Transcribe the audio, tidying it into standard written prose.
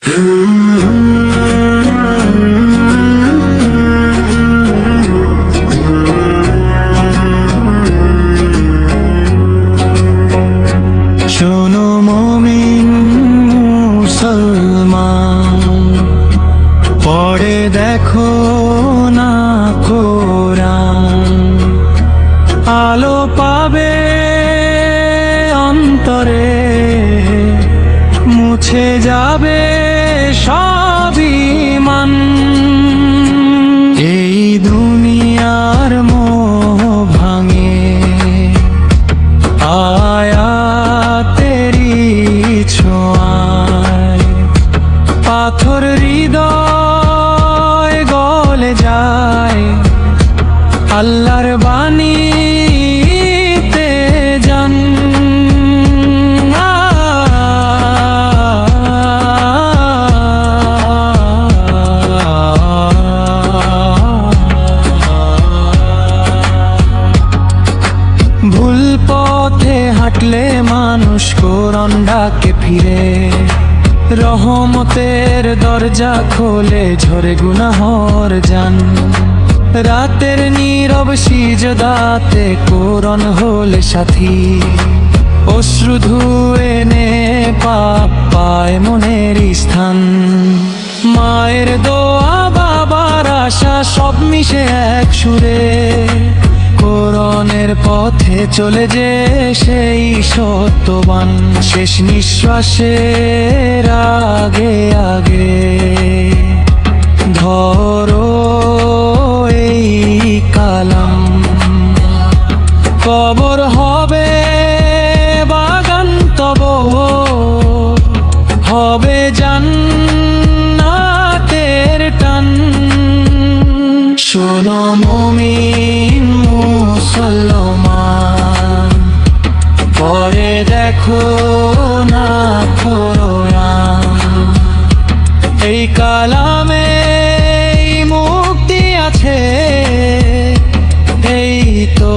শোনো মুমিন মুসলমান, পড়ে দেখো না কোরআন, আলো পাবে অন্তরে, মুছে যাবে সবিমান। এই দুনিয়ার মোহ ভাঙে আয়াতেরি ছোঁয়ায়, পাথর হৃদয় গলে যায় আল্লাহর বাণীতে জান। ভুল পথে হাঁটলে মানুষ কোরআন ডাকে ফিরে, রহমতের দরজা খোলে ঝরে গুনাহর জান। রাতের নীরব সিজদাতে কোরআন হলে সাথী, অশ্রু ধুয়ে নে পাপ পায় মনের স্থান। মায়ের দোয়া বাবার আশা সব মিশে এক সুরে, কোরআনের পথে চলে যে সেই সত্যবান। শেষ নিঃশ্বাসের আগে আগে ধরো এই কালাম, কবর হবে বাগান তব, হবে জান্নাতের টান। শোনো মুমিন মুসলমান, পরে দেখো না কোরআন, এই কালামে মুক্তি আছে, এই তো